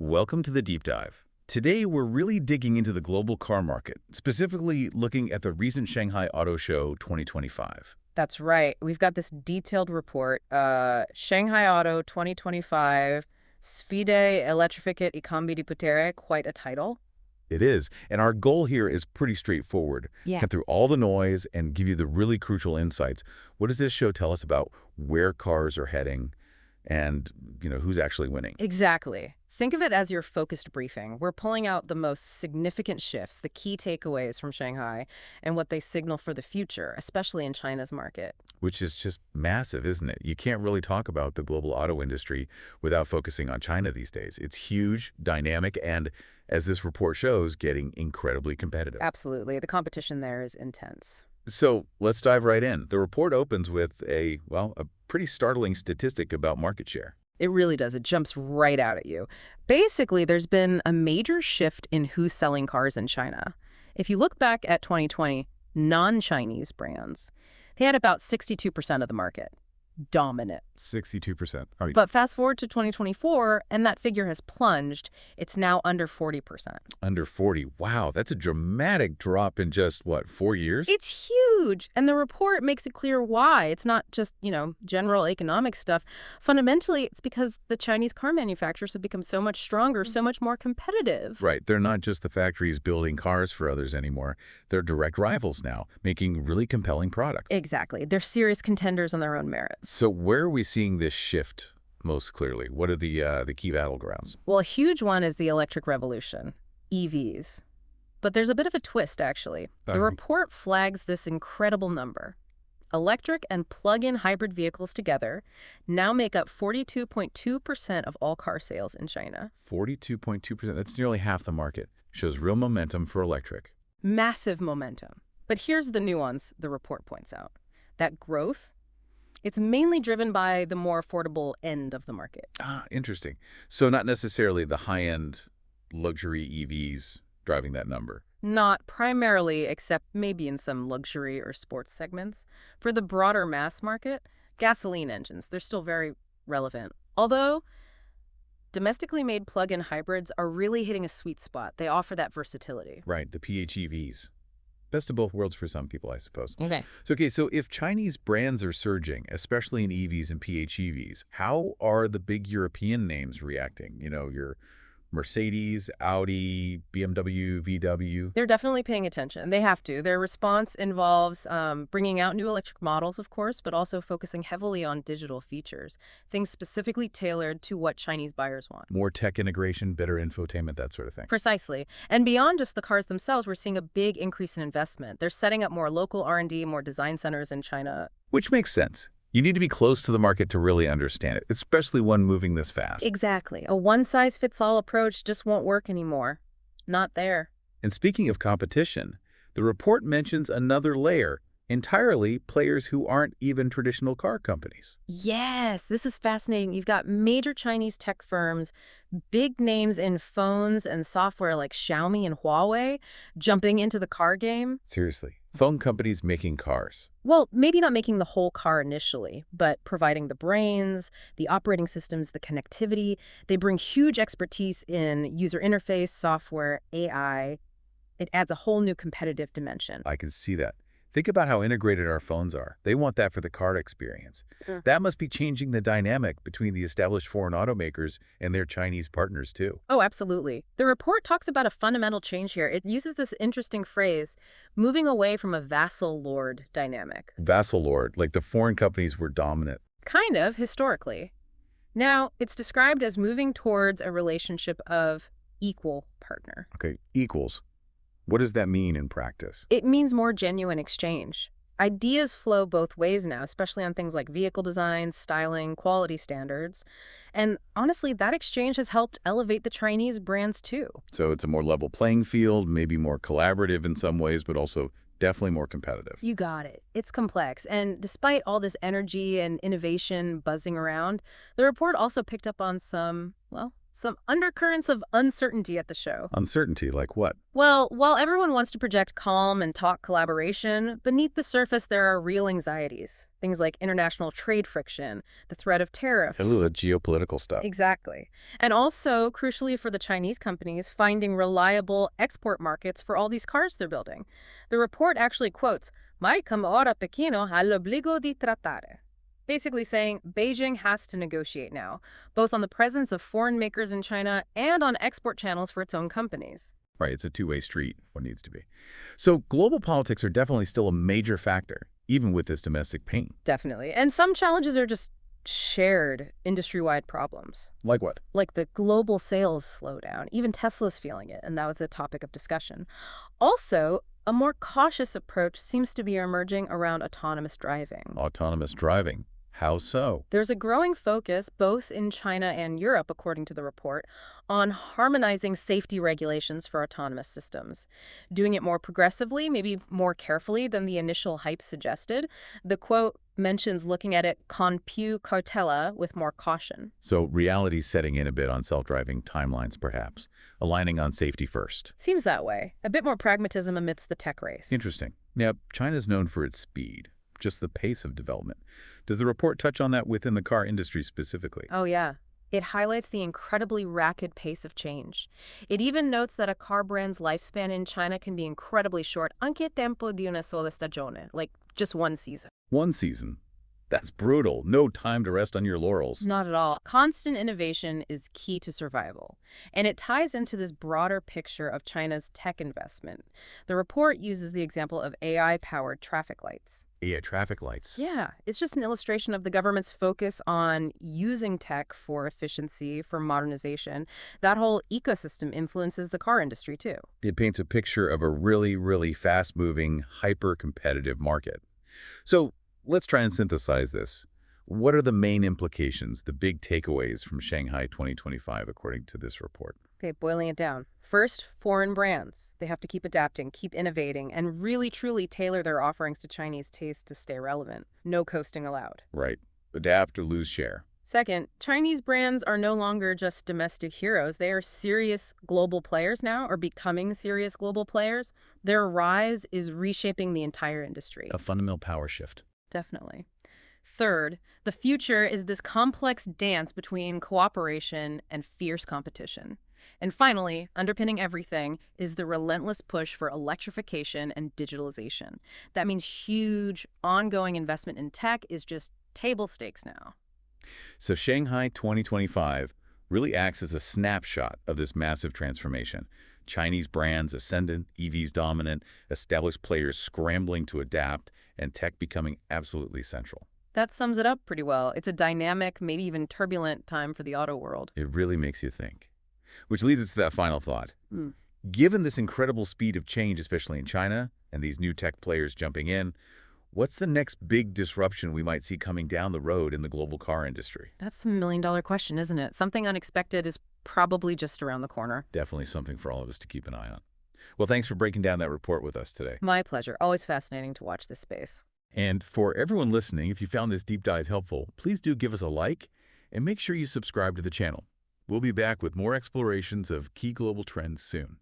Welcome to the Deep Dive. Today, we're really digging into the global car market, specifically looking at the recent Shanghai Auto Show 2025. That's right. We've got this detailed report, Shanghai Auto 2025, Sfide Elettrificat I Cambi di Potere, quite a title. It is, and our goal here is pretty straightforward. Yeah. Cut through all the noise and give you the really crucial insights. What does this show tell us about where cars are heading and, who's actually winning? Exactly. Think of it as your focused briefing. We're pulling out the most significant shifts, the key takeaways from Shanghai, and what they signal for the future, especially in China's market. Which is just massive, isn't it? You can't really talk about the global auto industry without focusing on China these days. It's huge, dynamic, and, as this report shows, getting incredibly competitive. Absolutely. The competition there is intense. So let's dive right in. The report opens with a pretty startling statistic about market share. It really does. It jumps right out at you. Basically, there's been a major shift in who's selling cars in China. If you look back at 2020, non-Chinese brands, they had about 62% of the market. Dominant. 62%. But fast forward to 2024, and that figure has plunged. It's now under 40%. Under 40. Wow, that's a dramatic drop in just, 4 years? It's huge. And the report makes it clear why. It's not just, general economic stuff. Fundamentally, it's because the Chinese car manufacturers have become so much stronger, so much more competitive. Right. They're not just the factories building cars for others anymore. They're direct rivals now, making really compelling products. Exactly. They're serious contenders on their own merits. So where are we seeing this shift most clearly? What are the key battlegrounds? Well, a huge one is the electric revolution, EVs. But there's a bit of a twist, actually. The report flags this incredible number. Electric and plug-in hybrid vehicles together now make up 42.2% of all car sales in China. 42.2%. That's nearly half the market. Shows real momentum for electric. Massive momentum. But here's the nuance the report points out. That growth, it's mainly driven by the more affordable end of the market. Interesting. So not necessarily the high-end luxury EVs driving that number. Not primarily, except maybe in some luxury or sports segments. For the broader mass market, gasoline engines, they're still very relevant. Although, domestically made plug-in hybrids are really hitting a sweet spot. They offer that versatility. Right, the PHEVs. Best of both worlds for some people, I suppose. Okay. So if Chinese brands are surging, especially in EVs and PHEVs, how are the big European names reacting? Your Mercedes, Audi, BMW, VW. They're definitely paying attention. They have to. Their response involves bringing out new electric models, of course, but also focusing heavily on digital features, things specifically tailored to what Chinese buyers want. More tech integration, better infotainment, that sort of thing. Precisely. And beyond just the cars themselves, we're seeing a big increase in investment. They're setting up more local R&D, more design centers in China. Which makes sense. You need to be close to the market to really understand it, especially one moving this fast. Exactly. A one-size-fits-all approach just won't work anymore. Not there. And speaking of competition, the report mentions another layer, entirely players who aren't even traditional car companies. Yes, this is fascinating. You've got major Chinese tech firms, big names in phones and software like Xiaomi and Huawei jumping into the car game. Seriously, phone companies making cars. Well, maybe not making the whole car initially, but providing the brains, the operating systems, the connectivity. They bring huge expertise in user interface, software, AI. It adds a whole new competitive dimension. I can see that. Think about how integrated our phones are. They want that for the car experience. That must be changing the dynamic between the established foreign automakers and their Chinese partners, too. Oh, absolutely. The report talks about a fundamental change here. It uses this interesting phrase, moving away from a vassal-lord dynamic. Vassal-lord, like the foreign companies were dominant. Kind of, historically. Now, it's described as moving towards a relationship of equal partner. Okay, equals. What does that mean in practice? It means more genuine exchange. Ideas flow both ways now, especially on things like vehicle design, styling, quality standards. And honestly, that exchange has helped elevate the Chinese brands too. So it's a more level playing field, maybe more collaborative in some ways, but also definitely more competitive. You got it. It's complex. And despite all this energy and innovation buzzing around, the report also picked up on some Some undercurrents of uncertainty at the show. Uncertainty, like what? Well, while everyone wants to project calm and talk collaboration, beneath the surface there are real anxieties. Things like international trade friction, the threat of Ooh, tariffs. the geopolitical stuff. Exactly. And also, crucially for the Chinese companies, finding reliable export markets for all these cars they're building. The report actually quotes, "Mai como ora Pekino ha l'obbligo di trattare." Basically saying Beijing has to negotiate now, both on the presence of foreign makers in China and on export channels for its own companies. Right, it's a two-way street, what needs to be. So global politics are definitely still a major factor, even with this domestic pain. Definitely. And some challenges are just shared industry-wide problems, Like what? like the global sales slowdown. Even Tesla's feeling it, and that was a topic of discussion. Also, a more cautious approach seems to be emerging around autonomous driving. Autonomous driving. How so? There's a growing focus, both in China and Europe, according to the report, on harmonizing safety regulations for autonomous systems. Doing it more progressively, maybe more carefully than the initial hype suggested. The quote mentions looking at it con più cautela, with more caution. So reality setting in a bit on self-driving timelines, perhaps, aligning on safety first. Seems that way. A bit more pragmatism amidst the tech race. Interesting. Yeah, China's known for its speed, just the pace of development. Does the report touch on that within the car industry specifically? Oh, yeah. It highlights the incredibly rapid pace of change. It even notes that a car brand's lifespan in China can be incredibly short, anche tempo di una sola stagione, like just one season. One season. That's brutal. No time to rest on your laurels. Not at all. Constant innovation is key to survival. And it ties into this broader picture of China's tech investment. The report uses the example of AI-powered traffic lights. Yeah, traffic lights. Yeah, it's just an illustration of the government's focus on using tech for efficiency, for modernization. That whole ecosystem influences the car industry, too. It paints a picture of a really, really fast-moving, hyper-competitive market. So let's try and synthesize this. What are the main implications, the big takeaways from Shanghai 2025, according to this report? Okay, boiling it down. First, foreign brands. They have to keep adapting, keep innovating, and really truly tailor their offerings to Chinese taste to stay relevant. No coasting allowed. Right. Adapt or lose share. Second, Chinese brands are no longer just domestic heroes. They are serious global players now, or becoming serious global players. Their rise is reshaping the entire industry. A fundamental power shift. Definitely. Third, the future is this complex dance between cooperation and fierce competition. And finally, underpinning everything is the relentless push for electrification and digitalization. That means huge, ongoing investment in tech is just table stakes now. So Shanghai 2025 really acts as a snapshot of this massive transformation. Chinese brands ascendant, EVs dominant, established players scrambling to adapt, and tech becoming absolutely central. That sums it up pretty well. It's a dynamic, maybe even turbulent time for the auto world. It really makes you think. Which leads us to that final thought. Mm. Given this incredible speed of change, especially in China, and these new tech players jumping in, what's the next big disruption we might see coming down the road in the global car industry? That's the million-dollar question, isn't it? Something unexpected is probably just around the corner. Definitely something for all of us to keep an eye on. Well, thanks for breaking down that report with us today. My pleasure. Always fascinating to watch this space. And for everyone listening, if you found this deep dive helpful, please do give us a like and make sure you subscribe to the channel. We'll be back with more explorations of key global trends soon.